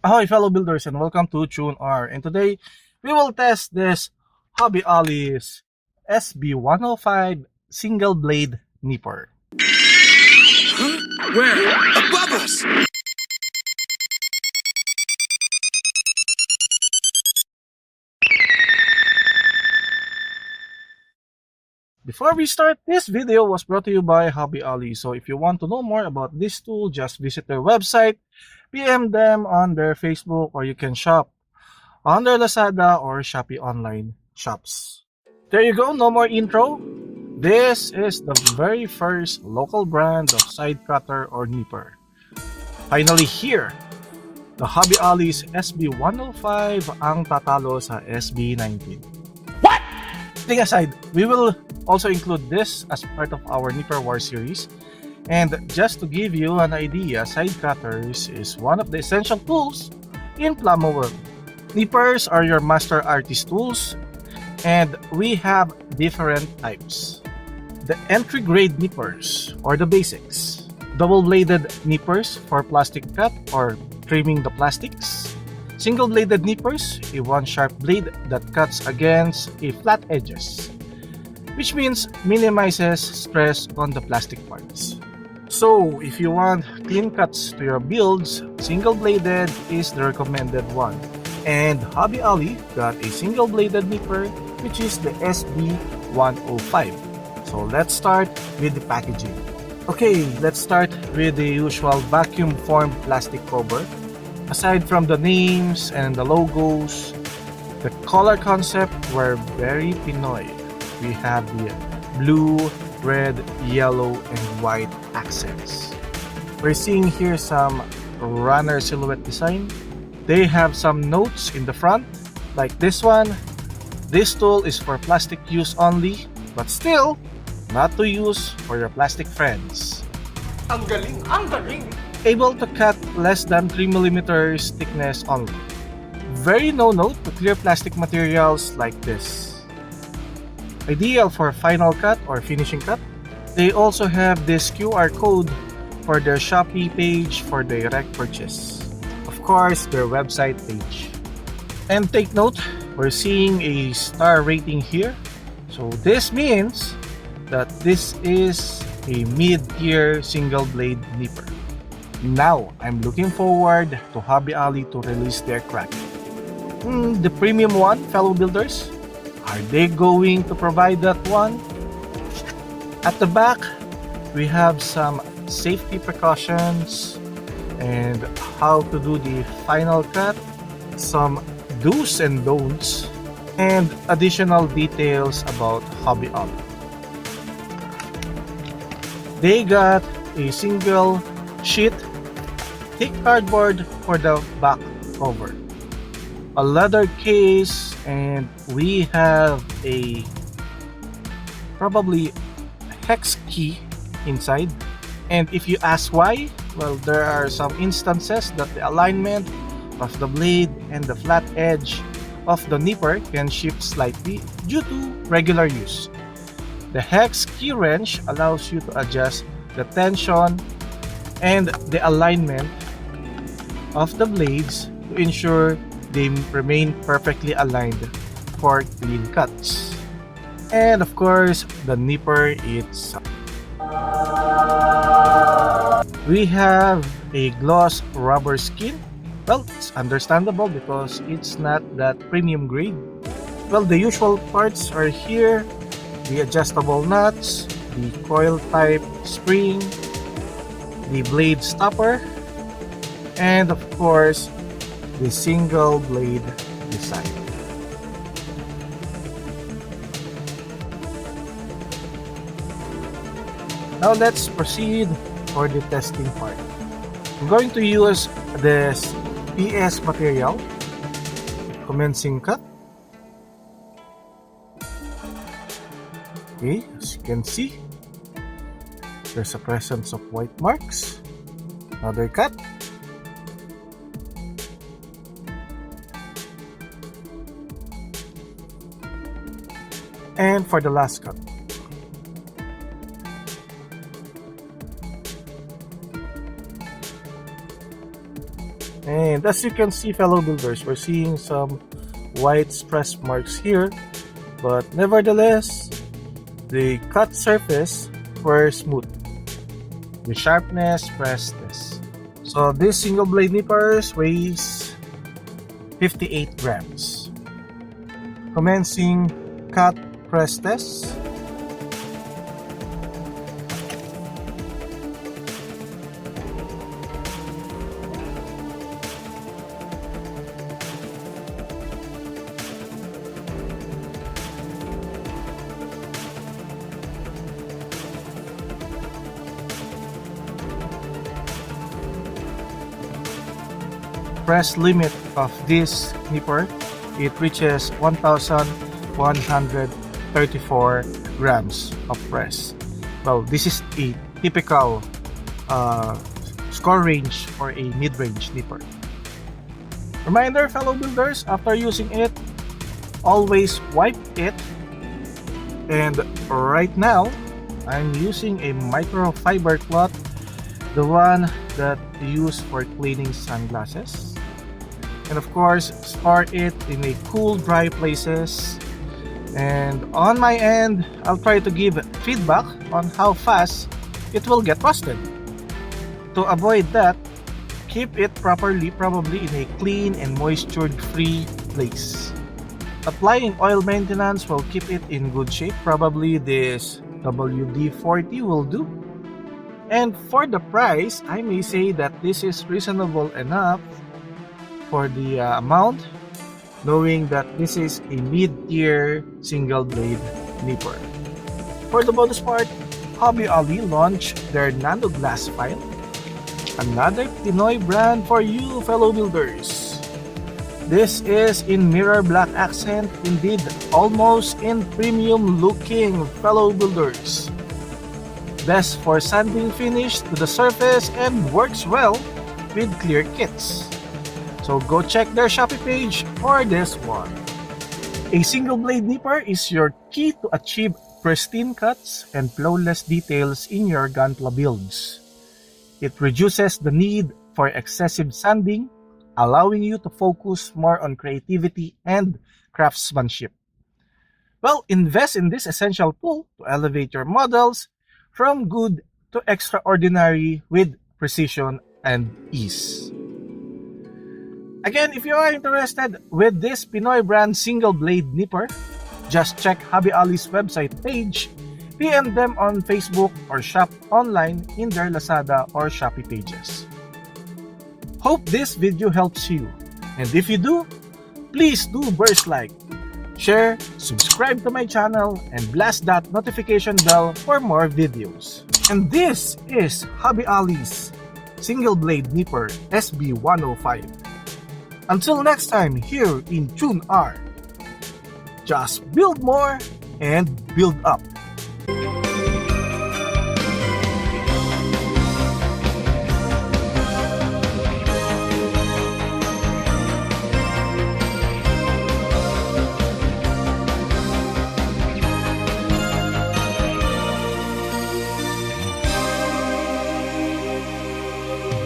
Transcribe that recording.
Ahoy fellow builders and welcome to Tune R, and today we will test this Hobby Ollie's SB105 single blade nipper. Huh? Where? Above us! Before we start, this video was brought to you by Hobby Ollie. So if you want to know more about this tool, just visit their website, PM them on their Facebook, or you can shop on their Lazada or Shopee online shops. There you go, no more intro. This is the very first local brand of side cutter or nipper. Finally here, the Hobby Ollie's SB105 ang tatalo sa SB19. What? Thing aside, we will also include this as part of our Nipper War series. And just to give you an idea, side cutters is one of the essential tools in Plamo world. Nippers are your master artist tools, and we have different types. The entry grade nippers, or the basics. Double bladed nippers for plastic cut or trimming the plastics. Single bladed nippers, a one sharp blade that cuts against a flat edges, which means minimizes stress on the plastic parts. So if you want clean cuts to your builds, single bladed is the recommended one. And Hobby Ollie got a single bladed nipper, which is the SB105. So let's start with the packaging. Okay, let's start with the usual vacuum formed plastic cover. Aside from the names and the logos, the color concept were very Pinoy. We have the blue, red, yellow, and white accents. We're seeing here some runner silhouette design. They have some notes in the front, like this one. This tool is for plastic use only, but still, not to use for your plastic friends. Ang galing! Ang galing! Able to cut less than 3mm thickness only. Very no-note to clear plastic materials like this. Ideal for final cut or finishing cut. They also have this QR code for their Shopee page for direct purchase. Of course, their website page. And take note, we're seeing a star rating here. So this means that this is a mid-tier single blade nipper. Now, I'm looking forward to Hobby Ollie to release their Kraken. The premium one, fellow builders? Are they going to provide that one? At the back, we have some safety precautions and how to do the final cut, some do's and don'ts, and additional details about Hobby Ollie. They got a single sheet thick cardboard for the back cover, a leather case, and we have a probably hex key inside. And if you ask why, well, there are some instances that the alignment of the blade and the flat edge of the nipper can shift slightly due to regular use. The hex key wrench allows you to adjust the tension and the alignment of the blades to ensure they remain perfectly aligned for clean cuts. And of course, the nipper itself. We have a gloss rubber skin. Well, it's understandable because it's not that premium grade. Well, the usual parts are here: the adjustable nuts, the coil type spring, the blade stopper, and of course, the single blade design. Now let's proceed for the testing part. I'm going to use this PS material, commencing cut. Okay, as you can see, there's a presence of white marks. Another cut. And for the last cut. And And as you can see, fellow builders, we're seeing some white stress marks here, but nevertheless, the cut surface were smooth. The sharpness pressed this. So this single blade nippers weighs 58 grams. Commencing cut press test. Press limit of this nipper, it reaches 1,134 grams of press. Well, this is a typical score range for a mid-range nipper. Reminder, fellow builders, after using it, always wipe it. And right now, I'm using a microfiber cloth, the one that you use for cleaning sunglasses. And of course, store it in a cool, dry places. And on my end, I'll try to give feedback on how fast it will get rusted. To avoid that, keep it properly, probably in a clean and moisture-free place. Applying oil maintenance will keep it in good shape. Probably this WD-40 will do. And for the price, I may say that this is reasonable enough for the amount, knowing that this is a mid-tier single blade nipper. For the bonus part, Hobby Ali launched their Nano Glass file, another Pinoy brand for you, fellow builders. This is in mirror black accent, indeed almost in premium looking, fellow builders. Best for sanding finish to the surface and works well with clear kits. So go check their Shopee page for this one. A single blade nipper is your key to achieve pristine cuts and flawless details in your Gunpla builds. It reduces the need for excessive sanding, allowing you to focus more on creativity and craftsmanship. Well, invest in this essential tool to elevate your models from good to extraordinary with precision and ease. Again, if you are interested with this Pinoy brand single blade nipper, just check Hobby Ali's website page, PM them on Facebook, or shop online in their Lazada or Shopee pages. Hope this video helps you, and if you do, please do burst like, share, subscribe to my channel, and blast that notification bell for more videos. And this is Hobby Ali's single blade nipper SB105. Until next time here in Tune R, just build more and build up.